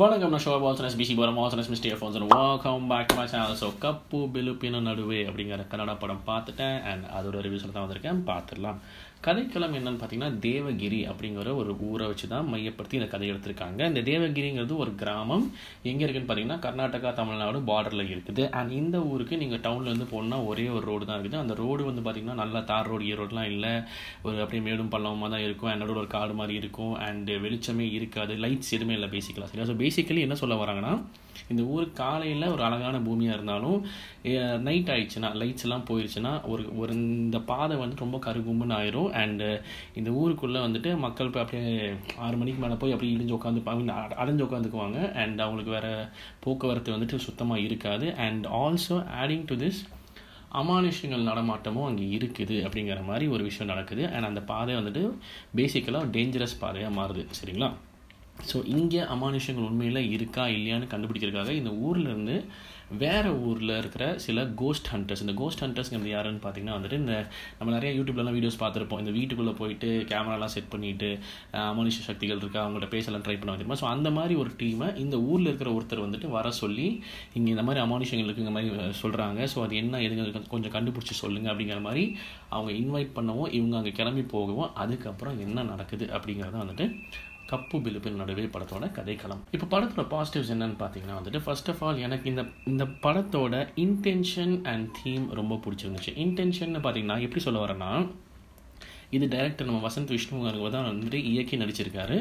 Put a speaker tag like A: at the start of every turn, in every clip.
A: வணக்கம், நான் ஷோபா ஆல்சனஸ் பிசி போகிறோம். ஆல்சனஸ் மிஸ்டே ஃபோன்ஸ் welcome back to my channel. So Kappu Bilupina Naduve அப்படிங்கிற கன்னடா படம் பார்த்துட்டேன் அண்ட் அதோட ரிவ்யூஸில் தான் வந்திருக்கேன். பார்த்துடலாம். கதைக்களம் என்னன்னு பார்த்தீங்கன்னா, தேவகிரி அப்படிங்கிற ஒரு ஊரை வச்சு தான் மையப்படுத்தி இந்த கதை எடுத்திருக்காங்க. இந்த தேவகிரிங்கிறது ஒரு கிராமம். எங்கே இருக்குன்னு பார்த்தீங்கன்னா, கர்நாடகா தமிழ்நாடு பார்டரில் இருக்குது. அண்ட் இந்த ஊருக்கு நீங்கள் டவுன்லேருந்து போகணுன்னா ஒரே ஒரு ரோடு தான் இருக்குது. அந்த ரோடு வந்து பார்த்தீங்கன்னா நல்லா தார் ரோடு ரோடுலாம் இல்லை, ஒரு அப்படியே மேடும் பள்ளமாக தான் இருக்கும். அண்ட் நடுவில் ஒரு காடு மாதிரி இருக்கும். அண்ட் வெளிச்சமே இருக்காது, லைட்ஸ் எதுவுமே இல்லை பேசிக்கலாம். சரியா? ஸோ பேசிக்கலி என்ன சொல்ல வராங்கன்னா, இந்த ஊர் காலையில் ஒரு அழகான பூமியாக இருந்தாலும் நைட் ஆயிடுச்சுன்னா, லைட்ஸ் எல்லாம் போயிடுச்சுன்னா ஒரு இந்த பாதை வந்து ரொம்ப கருகும்புன்னு ஆயிரும். அண்டு இந்த ஊருக்குள்ளே வந்துட்டு மக்கள் இப்போ அப்படியே 6 மணிக்கு மேலே போய் அப்படியே இடிஞ்சு அடைஞ்சு உட்காந்துக்குவாங்க. அண்ட் அவங்களுக்கு வேறு போக்குவரத்து வந்துட்டு சுத்தமாக இருக்காது. And also adding to this, அமானுஷங்கள் நடமாட்டமும் அங்கே இருக்குது அப்படிங்கிற மாதிரி ஒரு விஷயம் நடக்குது. அண்ட் அந்த பாதை வந்துட்டு பேசிக்கலாக டேஞ்சரஸ் பாதையாக மாறுது. சரிங்களா? ஸோ இங்கே அமானுஷங்கள் உண்மையில் இருக்கா இல்லையான்னு கண்டுபிடிக்கிறதுக்காக இந்த ஊர்லேருந்து வேறு ஊரில் இருக்கிற சில கோஸ்ட் ஹண்டர்ஸ், இந்த கோஸ்ட் ஹண்டர்ஸ்ங்கிறது யாருன்னு பார்த்தீங்கன்னா வந்துட்டு, இந்த நம்ம நிறைய யூடியூப்லலாம் வீடியோஸ் பார்த்துருப்போம். இந்த வீட்டுக்குள்ளே போயிட்டு கேமராலாம் செட் பண்ணிவிட்டு அமானுஷ சக்திகள் இருக்கா அவங்கள்ட்ட பேசலாம் ட்ரை பண்ண தெரியுமா. ஸோ அந்த மாதிரி ஒரு டீமை இந்த ஊரில் இருக்கிற ஒருத்தர் வந்துட்டு வர சொல்லி, இங்கே இந்த மாதிரி அமானுஷங்கள் இருக்குங்கிற மாதிரி சொல்கிறாங்க. ஸோ அது என்ன எதுங்க கொஞ்சம் கண்டுபிடிச்சி சொல்லுங்கள் அப்படிங்கிற மாதிரி அவங்க இன்வைட் பண்ணவும், இவங்க அங்கே கிளம்பி போகவும், அதுக்கப்புறம் என்ன நடக்குது அப்படிங்கிறத வந்துட்டு கப்பு பிலுப்பின் நடுவே படத்தோட கதைக்களம். இப்போ படத்தோட பாசிட்டிவ்ஸ் என்னன்னு பார்த்தீங்கன்னா வந்துட்டு, ஃபர்ஸ்ட் ஆஃப் ஆல் எனக்கு இந்த படத்தோட இன்டென்ஷன் அண்ட் தீம் ரொம்ப பிடிச்சிருந்துச்சு. இன்டென்ஷன் பார்த்தீங்கன்னா எப்படி சொல்ல வரேன்னா, இது டைரக்டர் நம்ம வசந்த் விஷ்ணுங்கிறவங்க தான் வந்துட்டு இயக்கி நடிச்சிருக்காரு.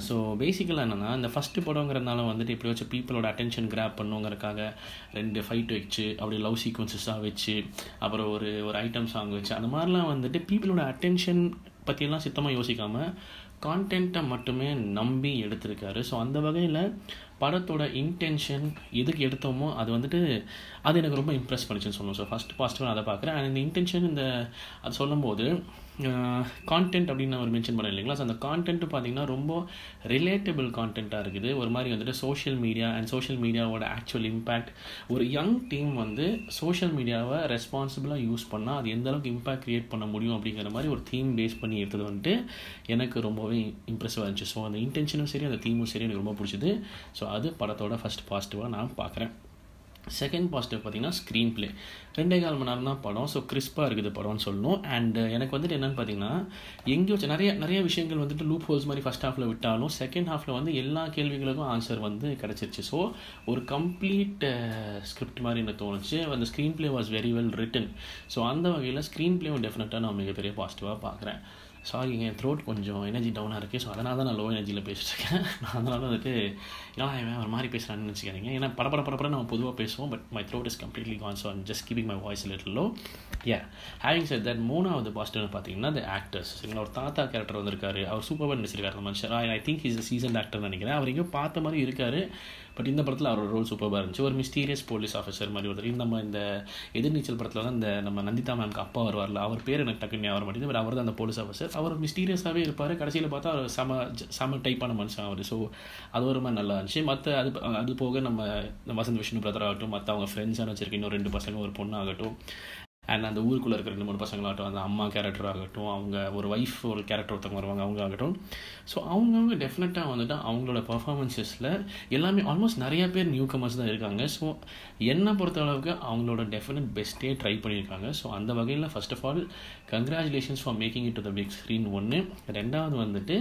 A: ஸோ பேசிக்கலாக என்னென்னா, இந்த ஃபஸ்ட்டு படங்கிறதுனால வந்துட்டு இப்படி வச்சு பீப்புளோட அட்டென்ஷன் கிராப் பண்ணுங்கிறதுக்காக 2 ஃபைட் வச்சு, அப்படி லவ் சீக்வன்சஸாக வச்சு, அப்புறம் ஒரு ஐட்டம் சாங் வச்சு, அந்த மாதிரிலாம் வந்துட்டு பீப்புளோட அட்டென்ஷன் பற்றியெல்லாம் சுத்தமாக யோசிக்காமல் கான்டென்ட்டை மட்டுமே நம்பி எடுத்திருக்காரு. ஸோ அந்த வகையில் படத்தோட இன்டென்ஷன் எதுக்கு எடுத்தோமோ அது வந்துட்டு அது எனக்கு ரொம்ப இம்ப்ரெஸ் பண்ணிச்சுன்னு சொல்லணும். ஸோ ஃபஸ்ட் பாசிட்டிவாக நான் அதை பார்க்குறேன். அண்ட் இந்த இன்டென்ஷன் அது சொல்லும்போது கான்டென்ட் அப்படின்னு நான் ஒரு மென்ஷன் பண்ணேன் இல்லைங்களா. ஸோ அந்த கான்டென்ட்டு பார்த்திங்கன்னா ரொம்ப ரிலேட்டபிள் கான்டென்ட்டாக இருக்குது. ஒரு மாதிரி வந்துட்டு சோஷியல் மீடியா அண்ட் சோஷியல் மீடியாவோட ஆக்சுவல் இம்பேக்ட், ஒரு யங் டீம் வந்து சோஷியல் மீடியாவை ரெஸ்பான்சிபிளாக யூஸ் பண்ணால் அது எந்த அளவுக்கு இம்பேக்ட் க்ரியேட் பண்ண முடியும் அப்படிங்கிற மாதிரி ஒரு தீம் பேஸ் பண்ணி எடுத்தது வந்துட்டு எனக்கு ரொம்பவே இம்ப்ரெசிவாக இருந்துச்சு. ஸோ அந்த இன்டென்ஷனும் சரி, அந்த தீமும் சரி எனக்கு ரொம்ப பிடிச்சிது. ஸோ அது படத்தோட ஃபஸ்ட் பாசிட்டிவாக நான் பார்க்குறேன். செகண்ட் பாசிட்டிவ் பார்த்தீங்கன்னா ஸ்க்ரீன் பிளே. 2.25 மணி நேரம் தான் படம். ஸோ கிறிஸ்பாக இருக்குது படம்னு சொல்லணும். அண்ட் எனக்கு வந்துட்டு என்னென்னு பார்த்தீங்கன்னா, எங்கேயோ நிறைய விஷயங்கள் வந்துட்டு லூப் ஹோல்ஸ் மாதிரி ஃபஸ்ட் ஹாஃபில் விட்டாலும் செகண்ட் ஹாஃபில் வந்து எல்லா கேள்விகளுக்கும் ஆன்சர் வந்து கிடச்சிருச்சு. ஸோ ஒரு கம்ப்ளீட் ஸ்கிரிப்ட் மாதிரி எனக்கு தோணுச்சு. அந்த screen play was very well written. So அந்த வகையில் ஸ்க்ரீன் பிளேவும் டெஃபினட்டாக நான் மிகப்பெரிய பாசிட்டிவாக பார்க்குறேன். சாரிங்க, என் த்ரோட் கொஞ்சம் எனர்ஜி டவுனாக இருக்குது. ஸோ அதனால தான் நான் லோ எனர்ஜியில் பேசிட்டுருக்கேன். நான் அதனால வந்துட்டு ஏன்னா ஒரு மாதிரி பேசுகிறான்னு நினச்சிக்காதீங்க. ஏன்னா படப்பட நம்ம பொதுவாக பேசுவோம். But my throat is completely Khan. So I'm just keeping my voice little low. Having set that, மூணாவது பாசிட்டிவ்னு பார்த்தீங்கன்னா த ஆக்டர்ஸ். சரிங்களா? ஒரு தாத்தா கேரக்டர் வந்திருக்காரு. அவர் சூப்பராக நடிச்சிருக்காரு அந்த மனுஷன். ஐ திங்க் இஸ் சீசன் ஆக்டர்னு நினைக்கிறேன். அவர் எங்கேயோ பார்த்த மாதிரி இருக்காரு. பட் இந்த படத்தில் அவரோட ரோல் சூப்பராக இருந்துச்சு. ஒரு மிஸ்டீரியஸ் போலீஸ் ஆஃபீஸர் மாதிரி ஒருத்தர். நம்ம இந்த எதிர்நீச்சல் படத்தில் தான் இந்த நம்ம நந்திதா மேம்க்கு அப்பா வருவார்ல, அவர் பேர் எனக்கு டக்குன்னு ஞாபகம் மாட்டேங்குது. பட் அவர் தான் அந்த போலீஸ் ஆஃபீஸர். அவர் மிஸ்டீரியஸாகவே இருப்பார். கடைசியில் பார்த்தா அவர் செம டைப்பான மனுஷன் அவர். ஸோ அது ஒரு மாதிரி நல்லா இருந்துச்சு. மற்ற அது போக நம்ம வசந்த் விஷ்ணு பிரதர் ஆகட்டும், மற்ற அவங்க ஃப்ரெண்ட்ஸான வச்சிருக்க இன்னும் 2 பசங்க, ஒரு பொண்ணு ஆகட்டும், அண்ட் அந்த ஊருக்குள்ளே இருக்கிற 2-3 பசங்களாகட்டும், அந்த அம்மா கேரக்டர் ஆகட்டும், அவங்க ஒரு ஒய்ஃப் ஒரு கேரக்டர் ஒருத்தவங்க வருவாங்க, அவங்க ஆகட்டும். ஸோ அவங்கவுங்க டெஃபினட்டாக வந்துட்டு அவங்களோட பர்ஃபார்மன்ஸஸில் எல்லாமே ஆல்மோஸ்ட் நிறைய பேர் நியூ கமர்ஸ் தான் இருக்காங்க. ஸோ என்னை பொறுத்த அளவுக்கு அவங்களோட டெஃபினட் பெஸ்ட்டே ட்ரை பண்ணியிருக்காங்க. ஸோ அந்த வகையில் first of all congratulations for making it to the big screen. ஒன்று. ரெண்டாவது வந்துட்டு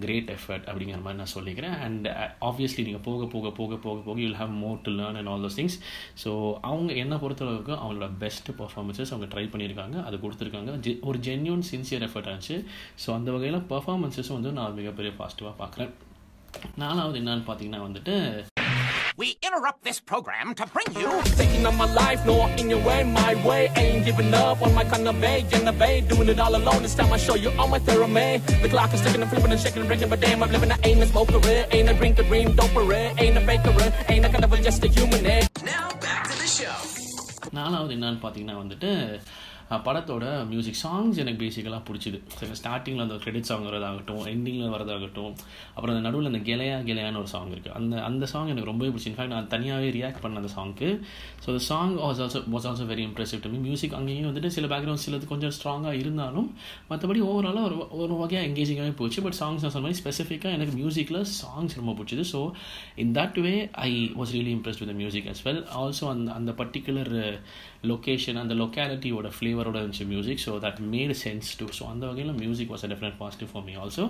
A: கிரேட் எஃபர்ட் அப்படிங்கிற மாதிரி நான் சொல்லிக்கிறேன். அண்ட் ஆப்வியஸ்லி நீங்கள் போக போக போக போக போக you will have more to learn and all those things. So அவங்க என்னை பொறுத்தளவுக்கு அவங்களோட பெஸ்ட் பர்ஃபார்மன்ஸஸ் அவங்க ட்ரை பண்ணியிருக்காங்க, அது கொடுத்துருக்காங்க. ஒரு ஜென்யூன் சின்சியர் எஃபர்ட் ஆச்சு. ஸோ அந்த வகையில் பர்ஃபார்மன்ஸஸும் வந்து நான் மிகப்பெரிய பாசிட்டிவாக பார்க்குறேன். நாலாவது என்னன்னு பார்த்தீங்கன்னா வந்துட்டு,
B: we interrupt this program to bring you taking on my life, no in your way, my way, ain't giving up on my kind of way, innovate, doing it all alone. This time I show you all my theory. The clock is ticking and flipping and shaking and breaking, but damn I'm living, I ain't a smoker, ain't a drink, a dream, doper, ain't a baker, ain't a kind of just a human. Now back to the show.
A: நாலாவது என்னன்னு பார்த்தீங்கன்னா வந்துட்டு, படத்தோட music songs எனக்கு பேசிக்கலாக பிடிச்சிது. சரி, ஸ்டார்டிங்கில் அந்த கிரெடிட் சாங் வரதாகட்டும், எண்டிங்கில் வரதாகட்டும், அப்புறம் அந்த நடுவில் அந்த கெலையான்னு ஒரு சாங் இருக்குது. அந்த சாங் எனக்கு ரொம்பவே பிடிச்சி. இன்ஃபேக்ட் நான் தனியாகவே ரியாக்ட் பண்ண அந்த சாங்க்கு. ஸோ அந்த song was also very impressive to me. Music அங்கேயும் வந்துட்டு சில பேக்ரவுண்ட் சிலது கொஞ்சம் ஸ்ட்ராங்காக இருந்தாலும் மற்றபடி ஓவராலாக ஒரு வகையாக எங்கேஜிங்காகவே போச்சு. பட் சாங்ஸ் நான் சொன்ன மாதிரி ஸ்பெசிஃபிக்காக எனக்கு மியூசிக்கில் சாங்ஸ் ரொம்ப பிடிச்சிது. So in that way I was really impressed with the music as well. Also அந்த பர்டிகுலர் லொக்கேஷன், அந்த லொக்காலிட்டியோட ஃப்ளேவரோட இருந்துச்சு music. So that made sense too. So அந்த வகையில் music was a definite positive for me also.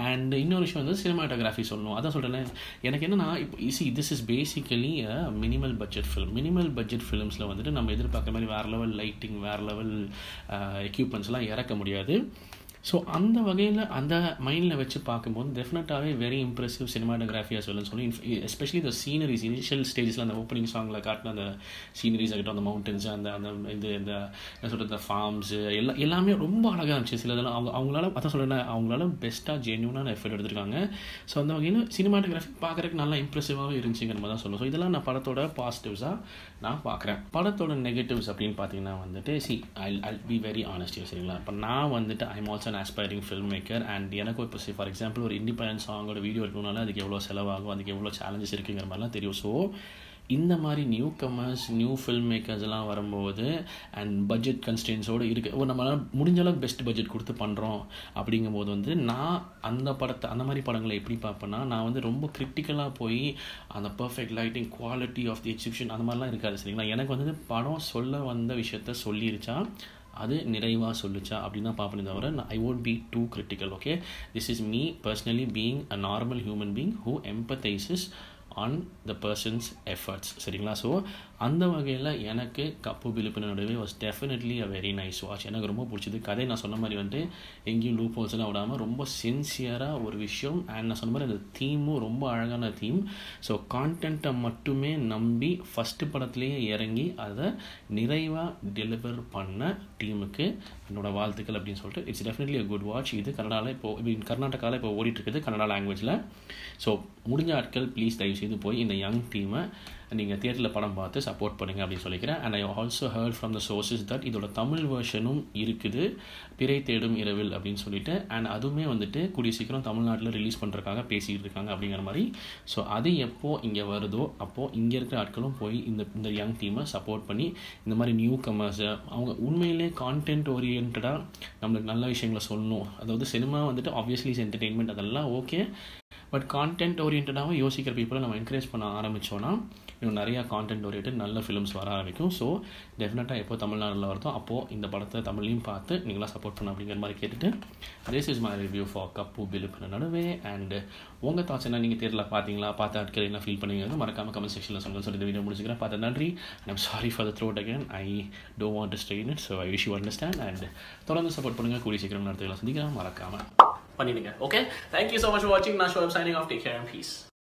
A: And இன்னொரு விஷயம் வந்து சினிமாட்டோகிராஃபி சொல்லணும். அதான் சொல்கிறேன், எனக்கு என்னென்னா இப்போ this is basically minimal budget film. Minimal budget ஃபிலிம்ஸில் வந்துட்டு நம்ம எதிர்பார்க்குற மாதிரி வேறு லெவல் லைட்டிங், வேறு லெவல் எக்யூப்மெண்ட்ஸ்லாம் இறக்க முடியாது. ஸோ அந்த வகையில் அந்த மைண்டில் வச்சு பார்க்கும்போது டெஃபினட்டாகவே very impressive cinematography as well சொல்லி, எஸ்பெஷலி இந்த சீனரிஸ் இனிஷியல் ஸ்டேஜஸில் அந்த ஓப்பனிங் சாங்கில் காட்டின அந்த சீனரிஸ் ஆகட்டும், அந்த மவுண்டன்ஸ், அந்த இந்த என்ன சொல்கிறது, இந்த ஃபார்ம்ஸு எல்லாமே ரொம்ப அழகாக இருந்துச்சு. சில இதெல்லாம் அவங்களால அதான் சொல்கிறேன், அவங்களால பெஸ்ட்டாக ஜென்யூனான எஃபர்ட் எடுத்திருக்காங்க. ஸோ அந்த வகையில் சினிமாட்டோகிராஃபி பார்க்குறதுக்கு நல்லா இம்ப்ரெசிவாகவே இருந்துச்சுங்கிற மாதிரி தான் சொல்லுவோம். ஸோ இதெல்லாம் நான் படத்தோட பாசிட்டிவ்ஸாக நான் பார்க்குறேன். படத்தோட நெகட்டிவ்ஸ் அப்படின்னு பார்த்தீங்கன்னா வந்துட்டு I'll be very honest, சரிங்களா. இப்போ நான் வந்துட்டு I'm also aspiring filmmaker and எனக்கு இப்போ ஃபார் எக்ஸாம்பிள் ஒரு இண்டிபெண்டன்ட் சாங்கோட வீடியோ எடுக்கணும்னால அதுக்கு எவ்வளோ செலவாகும், அதுக்கு எவ்வளோ சேலஞ்சஸ் இருக்குங்கிற மாதிரிலாம் தெரியும். ஸோ இந்த மாதிரி நியூ கமர்ஸ், நியூ ஃபில்ம் மேக்கர்ஸ்லாம் வரும்போது அண்ட் பட்ஜெட் கன்ஸ்டன்ஸோடு இருக்குது, நம்மளால் முடிஞ்ச அளவுக்கு பெஸ்ட் பட்ஜெட் கொடுத்து பண்ணுறோம். அப்படிங்கும்போது வந்து நான் அந்த மாதிரி படங்களை எப்படி பார்ப்பேன்னா, நான் வந்து ரொம்ப கிரிட்டிக்கலாக போய் அந்த perfect lighting, quality of the exhibition அந்த மாதிரிலாம் இருக்காது, சரிங்களா. எனக்கு வந்து படம் சொல்ல வந்த விஷயத்த சொல்லிருச்சா, அது நிறைவாக சொல்லிச்சா அப்படின்னு தான் பார்ப்பேன் தவிர ஐ won't be too critical. Okay, this is me personally being a normal human being who empathizes on the person's efforts, சரிங்களா. ஸோ அந்த வகையில் எனக்கு கப்பு பிலிப்பின நடுவே was definitely a very nice watch. எனக்கு ரொம்ப பிடிச்சது. கதை நான் சொன்ன மாதிரி வந்துட்டு எங்கேயும் லூப் ஹோல்ஸ்லாம் விடாமல் ரொம்ப சின்சியராக ஒரு விஷயம். அண்ட் நான் சொன்ன மாதிரி அந்த தீமும் ரொம்ப அழகான தீம். ஸோ கான்டென்ட்டை மட்டுமே நம்பி ஃபஸ்ட்டு படத்துலேயே இறங்கி அதை நிறைவாக டெலிவர் பண்ண டீமுக்கு என்னோட வாழ்த்துக்கள் அப்படின்னு சொல்லிட்டு it's definitely a good watch. இது கர்நாடகாவில் இப்போ ஓடிட்டுருக்குது கன்னடா லாங்குவேஜில். ஸோ முடிஞ்ச ஆட்கள் ப்ளீஸ் தயவு செய்து போய் இந்த யங் டீமை நீங்கள் தியேட்டரில் படம் பார்த்து சப்போர்ட் பண்ணுங்கள் அப்படின்னு சொல்லிக்கிறேன். And I also hurt from the sources that இதோட தமிழ் வெர்ஷனும் இருக்குது, பிறை தேடும் இரவில் அப்படின்னு சொல்லிட்டு. அண்ட் அதுவுமே வந்துட்டு கூடிய சீக்கிரம் தமிழ்நாட்டில் ரிலீஸ் பண்ணுறதுக்காக பேசிகிட்டு இருக்காங்க அப்படிங்கிற மாதிரி. ஸோ அது எப்போது இங்கே வருதோ அப்போது இங்கே இருக்கிற ஆட்களும் போய் இந்த யங் டீமை சப்போர்ட் பண்ணி இந்த மாதிரி நியூ கமர்ஸை அவங்க உண்மையிலே கான்டென்ட் ஓரியன்டாக நம்மளுக்கு நல்ல விஷயங்களை சொல்லணும். அதாவது சினிமா வந்துட்டு ஆப்வியஸ்லி இஸ் என்டர்டெயின்மெண்ட், அதெல்லாம் ஓகே. பட் கான்டென்ட் ஓரியன்டாகவும் யோசிக்கிற பீப்புளை நம்ம என்கரேஜ் பண்ண ஆரம்பித்தோன்னா இன்னும் நிறையா கான்டென்ட் ஓரியன்ட் நல்ல ஃபிலிம்ஸ் வர ஆரம்பிக்கும். ஸோ டெஃபினட்டாக எப்போ தமிழ்நாட்டில் வருதோ அப்போது இந்த படத்தை தமிழ்லையும் பார்த்து நீங்களாம் சப்போர்ட் பண்ண அப்படிங்கிற மாதிரி கேட்டுட்டு this is my review for Kappu Bilupina Naduve. And உங்கள் தாட்ஸ் என்ன, நீங்கள் தேர்தலில் பார்த்தீங்களா, பார்த்த ஆட்கள் என்ன ஃபீல் பண்ணுவீங்க மறக்காமல் கமெண்ட் செக்ஷனில் சொல்லி இந்த வீடியோ முடிச்சுக்கிறேன். பார்த்த நன்றி. And I'm sorry for the throat again. I don't want to strain it. So I wish you understand. And தொடர்ந்து சப்போர்ட் பண்ணுங்கள். கூடிய சீக்கிரம் நடத்துக்கலாம் சந்திக்கலாம். மறக்காமல் பண்ணிடுங்க. Okay, thank you so much for வாட்சிங். நான் so I'm signing off. Take care and piece.